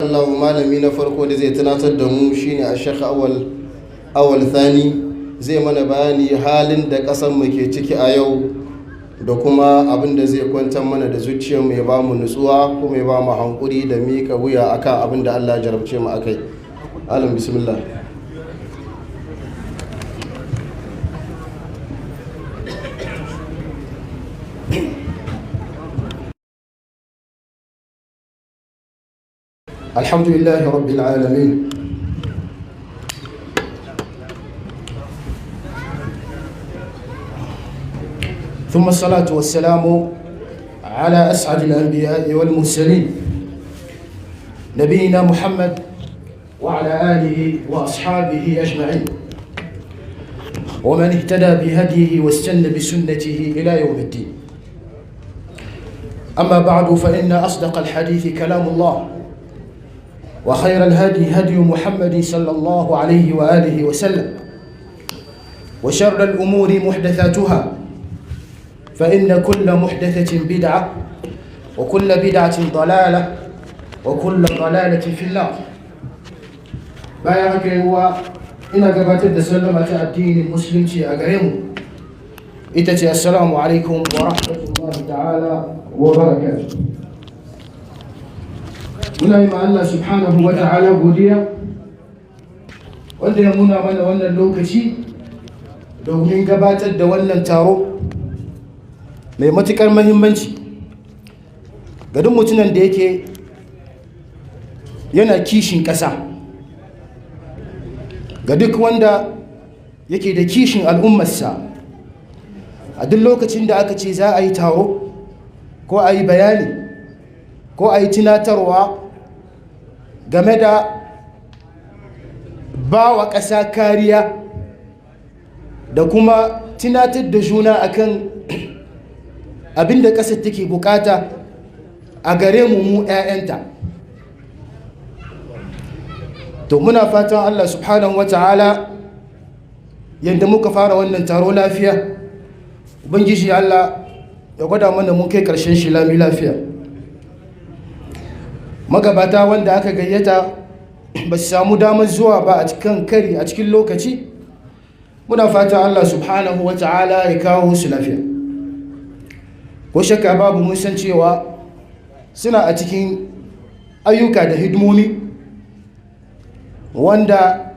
Allah malami na farko da zai tunatar da mu shine a Sheikh Awal Thani zai mana bayani halin da ƙasar mu ke ciki a yau da kuma abin da zai kwantar mana da zuciyar mu ya ba mu nutsuwa kuma ya ba mu hankuri da mika wuya akan abin da Allah ya jarabce mu akai. Alam bismillah. الحمد لله رب العالمين ثم الصلاة والسلام على أسعد الأنبياء والمرسلين نبينا محمد وعلى آله وأصحابه أجمعين ومن اهتدى بهديه واستنى بسنته إلى يوم الدين. أما بعد فإن أصدق الحديث كلام الله وخير الهدي هدي محمد صلى الله عليه وآله وسلم وشر الأمور محدثاتها فإن كل محدثة بدعة وكل بدعة ضلالة وكل ضلالة في النار. بايعك هو إن قبات سلمة الدين المسلم أقرم إتتي السلام عليكم ورحمة الله تعالى وبركاته. muna yi ma Allah subhanahu wa ta'ala godiya wanda ya muna mana wannan lokaci domin gabatar da wannan taro mai matukar muhimmanci ga duk mutumin da yake yana kishin ƙasa, ga duk wanda yake da kishin al'ummarsa. A duk lokacin da aka ce za a yi taro ko a yi bayani ko a yi tunatarwa game da ba wa ƙasa kariya da kuma tunatar da juna akan abin da ƙasar take bukata a gare mu 'ya'yanta. To muna fatan Allah subhanahu wa ta'ala yadda muka fara wannan taro lafiya, ubangiji Allah ya gwada mana mun kai ƙarshen shi lami lafiya. Magabata wanda aka gayyata ba su samu damar zuwa ba a cikin kari a cikin lokaci, muna fata Allah subhanahu wa ta'ala ya kawo su lafiya. Ko shakka babu mun san cewa suna a cikin ayyuka da hidimomi wanda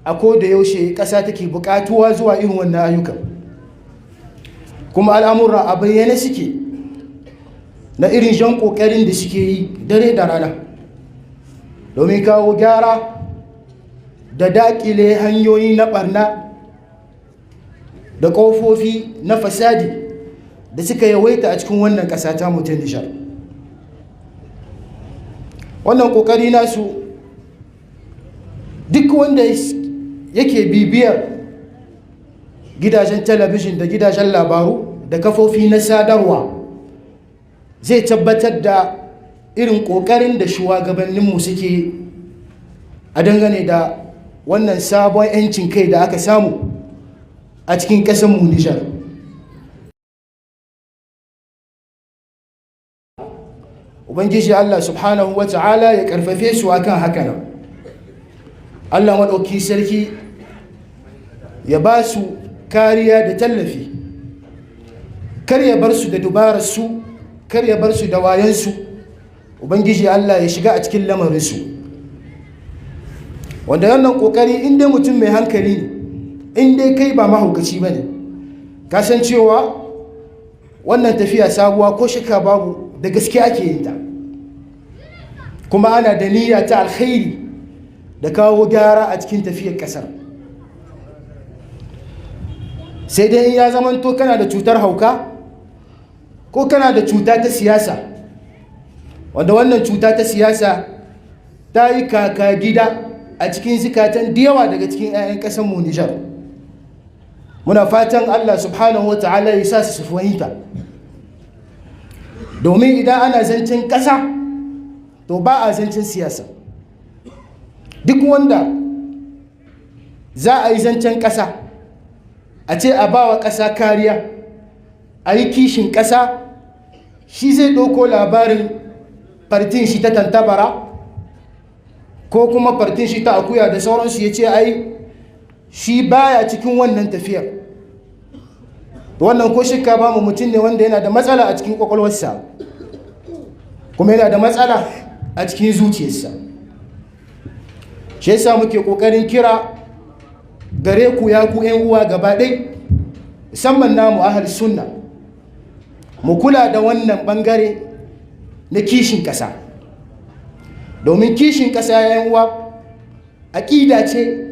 a koda yaushe ƙasa take buƙatuwa zuwa irin wannan ayyukan, kuma al'amuran a bayyane suke na irin jan ƙoƙarin da suke yi dare da rana domin kawo gyara da daƙile hanyoyi na ɓarna da ƙofofi na fasadi da suka yawaita a cikin wannan ƙasa ta mutum Nijar. Wannan ƙoƙari nasu duk wanda yake bibiyar gidajen talabijin da gidajen labaru da kafofi na sadarwa zai tabbatar da irin ƙoƙarin da shugabanninmu suke a dangane da wannan sabon 'yancin kai da aka samu a cikin ƙasarmu Nijar. Ubangiji Allah subhanahu wa ta'ala ya ƙarfafe su akan haka nan. Allah maɗauki sarki ya ba su kariya da tallafi, kar ya bar su da dubararsu, kar ya bar su da wayansu. Ubangiji Allah ya shiga a cikin lamarinsu, wanda wannan kokari in dai mutum mai hankali ne, in dai kai ba mahaukaci ba ne, ka san cewa wannan tafiya sabuwa ko shakka babu da gaske ake yin ta, kuma ana da niyya ta alkhairi da kawo gyara a cikin tafiyar kasar. Sai dai in ya zamanto kana da cutar hauka ko kana da cuta ta siyasa, wanda wannan cuta ta siyasa ta yi kaka gida a cikin zikatan da yawa daga cikin 'ya'yan ƙasarmu Nijar. Muna fatan Allah subhanahu wa ta'ala ya sa su fahimta, domin idan ana zancen ƙasa to ba a zancen siyasa. Duk wanda za a yi zancen ƙasa a ce a ba wa ƙasa kariya, a yi kishin ƙasa, shi zai ɗauko labarin fartin shi ta tantabara ko kuma fartin shi ta akuya da sauransu ya ce ai shi baya cikin wannan tafiyar. Wannan ko shakka ba mu mutum ne wanda yana da matsala a cikin kwakwalwarsa kuma yana da matsala a cikin zuciyarsa. Shi yasa muke kokarin kira gare ku ya ku ƴan uwa gaba ɗai, musamman namu ahli sunna, mu kula da wannan bangare na kishin ƙasa. Domin kishin ƙasa ƴan uwa aƙida ce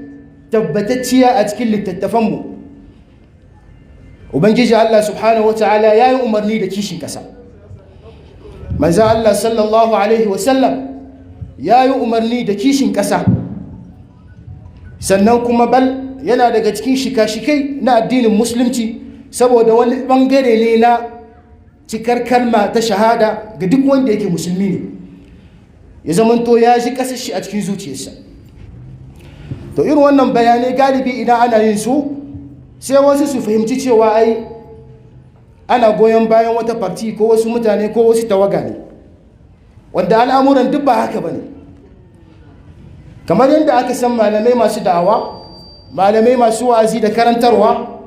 tabbatacciya a cikin littattafanmu. Ubangiji Allah subhanahu wata'ala ya yi umarni da kishin ƙasa. Manzo Allah sallallahu alaihi wasallam ya yi umarni da kishin ƙasa. Sannan kuma bal yana daga cikin shika-shikai na addinin musulunci, saboda wani bangare ne na cikar kalma ta shahada ga duk wanda yake musulmi ne, ya zamanto ya ji ƙasar shi a cikin zuciyarsa. To irin wannan bayanai galibi idan ana yin su, sai wasu su fahimci cewa ai ana goyon bayan wata farti ko wasu mutane ko wasu tawaga ne, wanda al'amuran duk ba haka ba ne. Kamar yadda aka san malamai masu da'awa, malamai masu wa'azi da karantarwa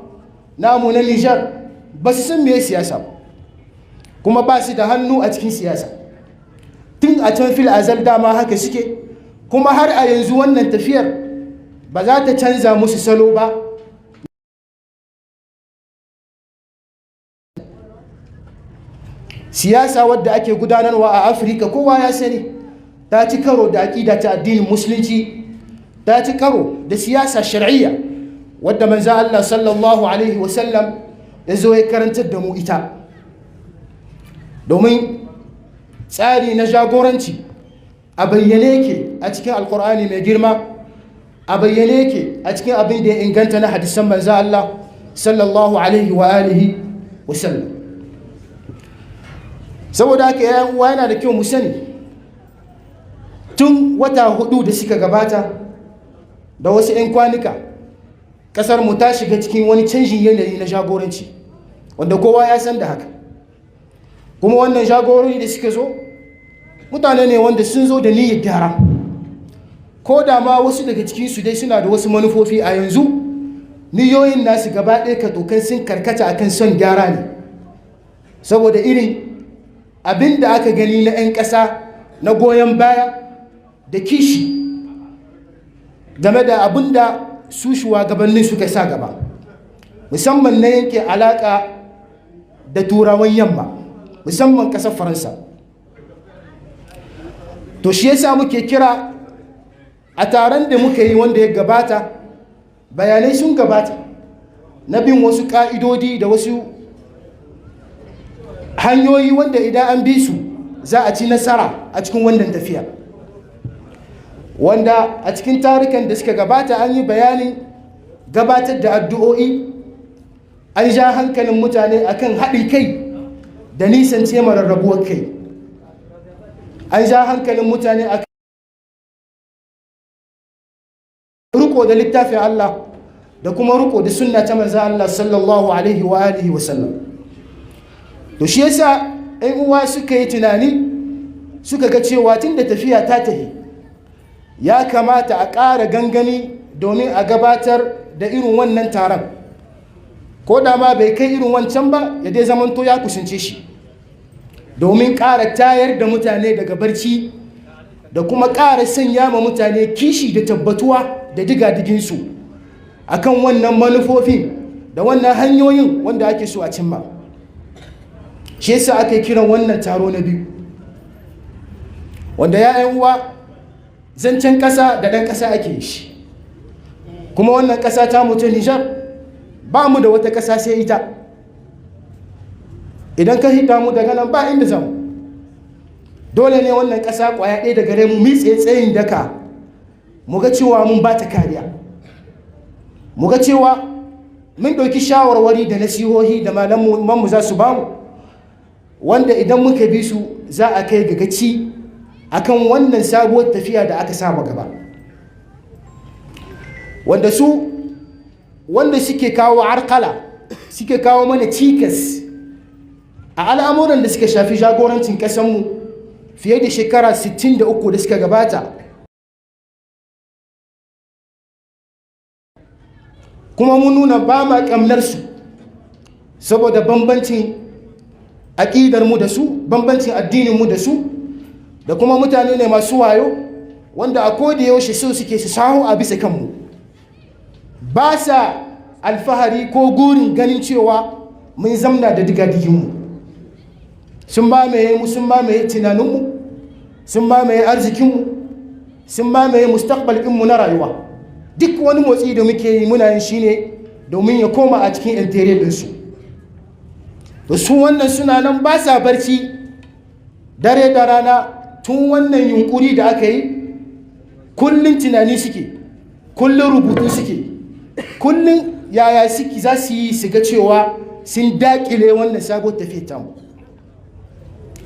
namu na Nijar ba su san meye siyasa ba, kuma ba su da hannu a cikin siyasa. Tun a can fil azal dama haka suke, kuma har a yanzu wannan tafiyar ba za ta canza musu salo ba. Siyasa wadda ake gudanarwa a Afirka kowa ya sani ta ci karo da aƙida ta addinin musulunci, ta ci karo da siyasa shar'iyya wadda manzo Allah sallallahu alaihi wasallam ya zo ya karantar da mu ita. Domin tsari na jagoranci a bayyane yake a cikin alkur'ani mai girma, a bayyane yake a cikin abin da ya inganta na hadisan manzo Allah sallallahu alaihi wa alihi wasallam. Saboda haka yayin uwa yana da kyau mu sani, tun wata 4 da suka gabata da wasu 'yan kwanuka, kasar mu ta shiga cikin wani canjin yanayi na jagoranci wanda kowa ya san da haka. Kuma wannan jagorori da suka zo mutane ne wanda sun zo da niyyar gyara, ko da ma wasu daga cikinsu dai suna da wasu manufofi a yanzu. Niyoyin nasu gaba ɗaya ka tokan sun karkata akan son gyara ne, saboda irin abin da aka gani na 'yan ƙasa na goyon baya da kishi game da abin da su shugabannin suka sa gaba, musamman na yanke alaƙa da turawan yamma, musamman ƙasar Faransa. To shi yasa muke kira a taron da muka yi wanda ya gabata, bayanai sun gabata na bin wasu ƙa'idodi da wasu hanyoyi wanda idan an bi su za a ci nasara a cikin wannan tafiya. Wanda a cikin tarukan da suka gabata an yi bayanin gabatar da addu'o'i, an ja hankalin mutane akan haɗin kai da nisance mararrabuwar kai, an ja hankalin mutane akan riko da littafin Allah da kuma riko da sunna ta manzo Allah sallallahu alaihi wa alihi wa sallam. To shi yasa ɗan uwa suka yi tunani, suka ga cewa tun da tafiya ta tahi, ya kamata a ƙara gangami domin a gabatar da irin wannan taron, ko da ma bai kai irin wancan ba ya dai zamanto ya kusance shi, domin ƙara tayar da mutane daga barci da kuma ƙara sanya ma mutane kishi da tabbatuwa da digadiginsu akan wannan manufofin da wannan hanyoyin wanda ake so a cimma. Shi yasa aka yi kiran wannan taro na biyu, wanda ya uwa zancen ƙasa da ɗan ƙasa ake yi shi, kuma wannan ƙasa ta mutu Nijar ba mu da wata ƙasa sai ita. Idan ka hita mu daga nan ba inda zamu, dole ne wannan ƙasa ƙwaya ɗaya da gare mu mitse tsayin daka mu ga cewa mun ba ta kariya, mu ga cewa mun ɗauki shawarwari da nasihohi da malamanmu za su bamu, wanda idan muka bi su za a kai ga gaci akan wannan sabuwar tafiya da aka saba gaba. Wanda suke kawo arkala, suke kawo mana cikas a al'amuran da suka shafi jagorancin ƙasanmu fiye da shekara 63 da suka gabata, kuma mun nuna ba ma ƙamnarsu saboda bambancin aƙidarmu da su, bambancin addininmu da su, da kuma mutane ne masu wayo wanda a koda yaushe so suke su sahu a bisa kanmu, ba sa alfahari ko gurin ganin cewa mun zamna da digadiginmu. Sun mamaye mu, sun mamaye tunaninmu, sun mamaye arzikinmu, sun mamaye mustaqbal ɗinmu na rayuwa. Duk wani motsi da muke yi muna yin shi ne domin ya koma a cikin interior ɗinsu. To su wannan suna nan ba sa barci dare da rana tun wannan yunkuri da aka yi, kullum tunani suke, kullum rubutu suke, kullum yaya suke za su yi su ga cewa sun daƙile wannan sabon tafiya tamu.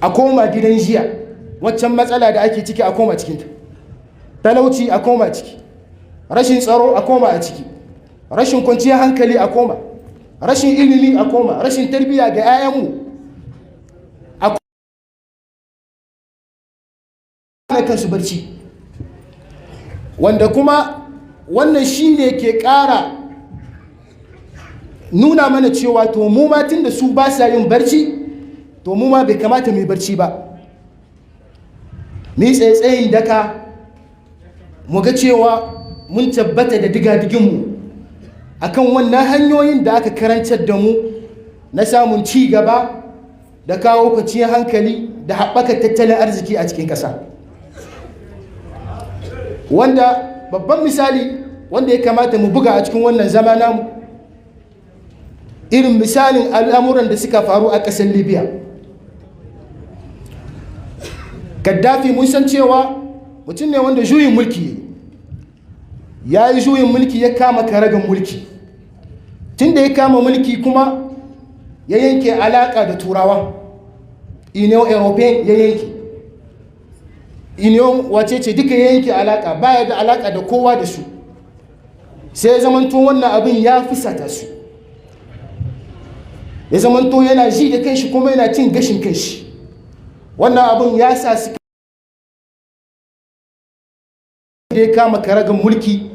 A koma gidan jiya, waccan matsala da ake ciki a koma cikinta, talauci a koma ciki, rashin tsaro a koma a ciki, rashin kwanciyar hankali a koma, rashin ilimi a koma, rashin tarbiyya ga 'ya'yanmu a koma kansu barci, wanda kuma wannan shi ne ke ƙara nuna mana cewa to mu ma tun da su ba sa yin barci, to mu ma bai kamata mu yi barci ba. Mu yi tsaye-tsayin daka mu ga cewa mun tabbata da digadiginmu akan wannan hanyoyin da aka karantar da mu na samun ci gaba da kawo kwanciyar hankali da haɓaka tattalin arziki a cikin ƙasa. Wanda babban misali wanda ya kamata mu buga a cikin wannan zama namu, irin misalin al'amuran da suka faru a ƙasar Libya. Gaddafi mun san cewa mutum ne wanda juyin mulki ya yi juyin mulki, ya kama karagan mulki. Tun da ya kama mulki kuma ya yanke alaƙa da turawa, Union European ya yanke, Union wace ce duka ya yanke alaƙa, baya da alaƙa da kowa da su. Sai ya zamanto wannan abin ya fusata su, ya zamanto yana ji da kanshi kuma yana cin gashin kanshi. Wannan abin ya sa su da ya kama karagan mulki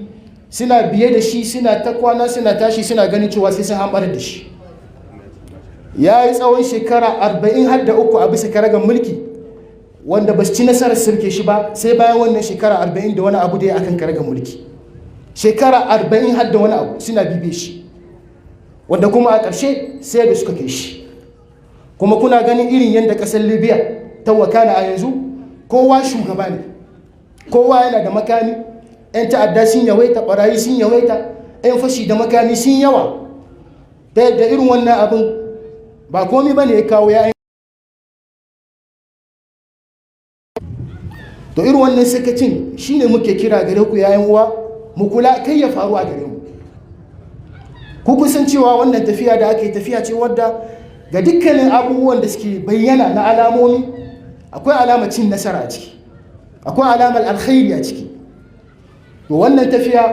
suna biye da shi, suna ta kwana suna tashi, suna ganin cewa sai sun hambar da shi. Ya yi tsawon shekara 43 a bisa karagan mulki, wanda ba su ci nasarar sirke shi ba sai bayan wannan shekara 40 da wani abu da ya akan karagan mulki. Shekara 40 har da wani abu suna bibe shi, wanda kuma a ƙarshe sai da suka kai shi. Kuma kuna ganin irin yadda ƙasar Libya ta wakana a yanzu, kowa shugaba ne, kowa yana da makami, 'yan ta'adda sun yawaita, ɓarayi sun yawaita, 'yan fashi da makami sun yawa. Ta yadda irin wannan abin ba komi ba ne ya kawo ya'yan. To irin wannan sakacin shi ne muke kira gare ku yayan uwa, mu kula kai ya faru a gare mu. Ku kusan cewa wannan tafiya da aka yi tafiya ce wadda ga dukkanin abubuwan da suke bayyana na alamomi akwai alamar cin nasara a ciki, akwai alamar alkhairi a ciki. To wannan tafiya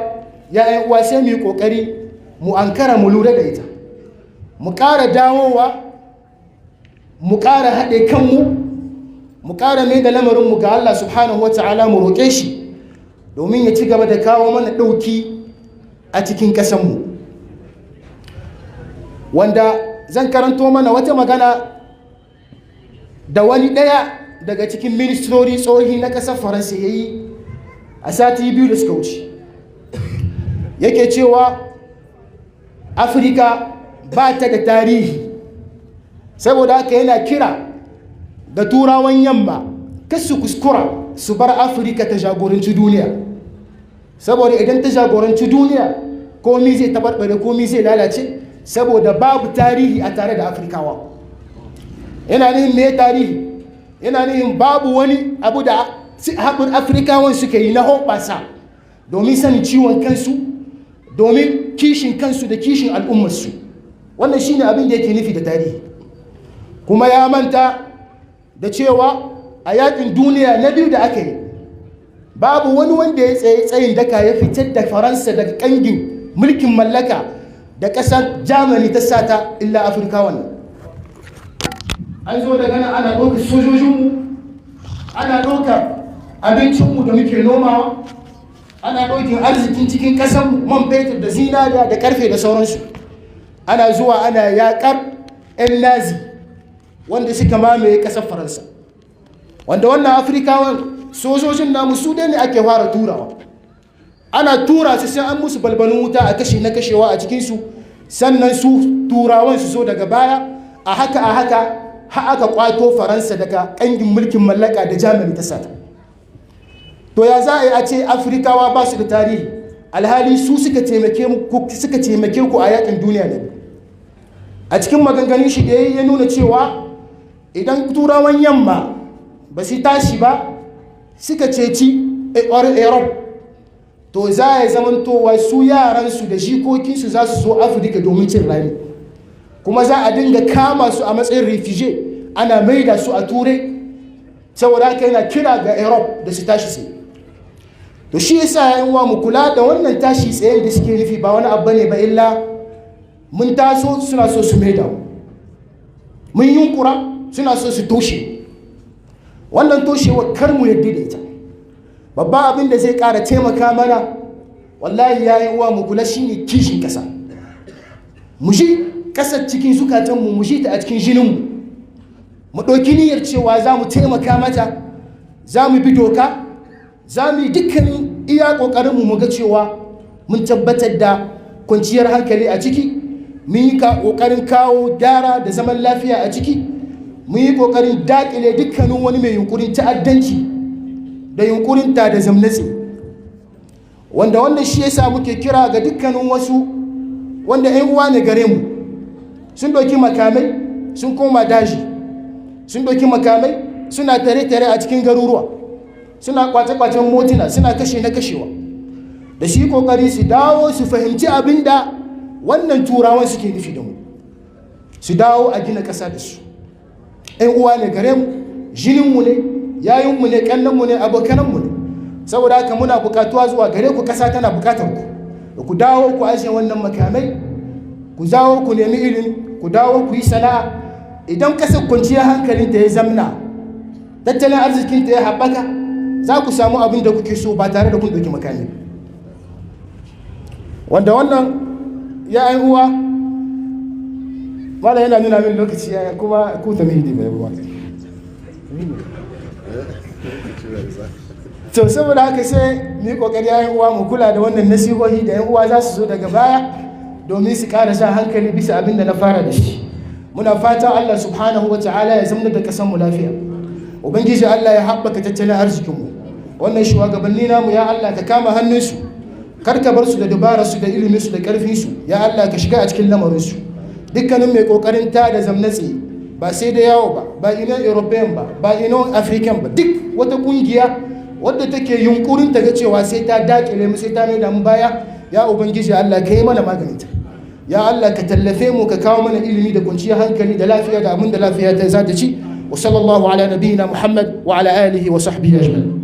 ya uwa sai mu yi kokari mu ankara, mu lura da ita, mu ƙara dawowa, mu ƙara haɗe kanmu, mu ƙara mai da lamarinmu ga Allah subhanahu wa ta'ala, mu roƙe shi domin ya ci gaba da kawo mana ɗauki a cikin ƙasanmu. Wanda zan karanto mana wata magana da wani ɗaya daga cikin ministrori tsohi na ƙasar Faransa ya yi a sati 2 da suka wuce. Yake cewa Afirka ba ta da tarihi, saboda haka yana kira da turawan yamma kasu kuskura su bar Afirka ta jagoranci duniya, saboda idan ta jagoranci duniya komi zai tabarbare, komi zai lalace, saboda babu tarihi a tare da Afrikawa. Yana nihin me tarihi? Yana nihin babu wani abu da haɓin Afrikawan suka yi na hoɓasa domin sanin ciwon kansu, domin kishin kansu da kishin al'ummarsu. Wannan shi ne abin da yake nufi da tarihi. Kuma ya manta da cewa a yakin duniya na biyu da aka yi, babu wani wanda ya tsaye tsayin daka ya fitar da Faransa daga ƙangin mulkin mallaka da ƙasar Germany ta sata illa Afirka wannan. An zo daga nan ana ɗaukar sojojinmu, ana ɗaukar abincinmu da muke nomawa, ana ɗaukin arzikin cikin ƙasan man fetur da zinariya da karfe da sauransu, ana zuwa ana yaƙar 'yan nazi wanda suka mamaye ƙasar faransa, wanda wannan afirkawan sojojin namu su ne ake fara turawa, ana tura su sai an musu balbalin wuta a kashe na kashewa a cikinsu, sannan su turawan su so daga baya a haka ha aka kwato faransa daga ƙangin mulkin mallaka da Germany ta sata. To ya za a yi a ce afirkawa ba su da tarihi alhali su suka taimake ku a yakin duniya ne? A cikin maganganun shi da ya nuna cewa idan turawan yamma ba su tashi ba suka ceci Europe, to za a zamantowa su yaransu da jikokinsu za su zo afirka domin cin rani, kuma za a dinga kama su a matsayin refugee ana maida su a turai, saboda haka yana kira ga Europe da su tashi tsaye. To shi yasa yayin wa mu kula da wannan tashi tsayen da suke nufi ba wani abu ne ba illa mun taso suna so su maida mu, mun yunkura suna so su toshe wannan toshewar, kar mu yadda da ita. Babban abin da zai ƙara taimaka mana wallahi yayin wa mu kula shine kishin ƙasa, mu ji ƙasar cikin zukatanmu, mu ji ta a cikin jininmu, mu ɗauki niyyar cewa za mu taimaka mata, za mu bi doka, za mu yi dukkanin iya ƙoƙarinmu mu ga cewa mun tabbatar da kwanciyar hankali a ciki, mun yi ƙoƙarin kawo gyara da zaman lafiya a ciki, mun yi ƙoƙarin daƙile dukkanin wani mai yunƙurin ta'addanci da yunƙurin ta da zamnatsi, wanda wannan shi yasa muke kira ga dukkanin wasu wanda 'yan uwa ne gare mu, sun ɗauki makamai sun koma daji, sun ɗauki makamai suna tare-tare a cikin garuruwa, suna kwace-kwacen motuna, suna kashe na kashewa, da shi kokari su dawo su fahimci abin da wannan turawan suke nufi da mu, su dawo a gina ƙasa da su. 'Yan uwa ne gare mu, jininmu ne, yayinmu ne, ƙannanmu ne, abokananmu ne, saboda haka muna buƙatuwa zuwa gare ku, ƙasa tana buƙatar ku, da ku dawo ku ajiye wannan makamai, ku dawo ku nemi ilimi, ku dawo ku yi sana'a. Idan ƙasar kwanciyar hankalinta ya zamna, tattalin arzikinta ya haɓaka, za ku samu abin da kuke so ba tare da kun ɗauki makami. Wanda wannan ya yi uwa mala yana nuna min lokaci ya kuma ku ta mihidi mai ruwa. To saboda haka sai mu yi kokari ya yi uwa mu kula da wannan nasihohi da yan uwa za su zo daga baya domin su ƙara sa hankali bisa abin da na fara da shi. Muna fatan Allah subhanahu wa ta'ala ya zama da kasan mu lafiya, ubangiji Allah ya haɓaka tattalin arzikinmu. Wannan shugabanni namu ya Allah ka kama hannunsu, kar ka bar su da dabararsu da iliminsu da ƙarfinsu, ya Allah ka shiga a cikin lamarinsu. Dukkanin mai ƙoƙarin ta da zamnatsi ba sai da yawo ba ina European ba ina African ba, duk wata ƙungiya wadda take yunkurin ta ga cewa sai ta daƙile mu, sai ta mai da mu baya, ya ubangiji Allah ka yi mana maganinta. Ya Allah ka tallafe mu, ka kawo mana ilimi da kwanciyar hankali da lafiya da abin da lafiya ta za ta ci. Wa sallallahu ala nabiyina Muhammad wa ala alihi wa sahbihi ajma'in.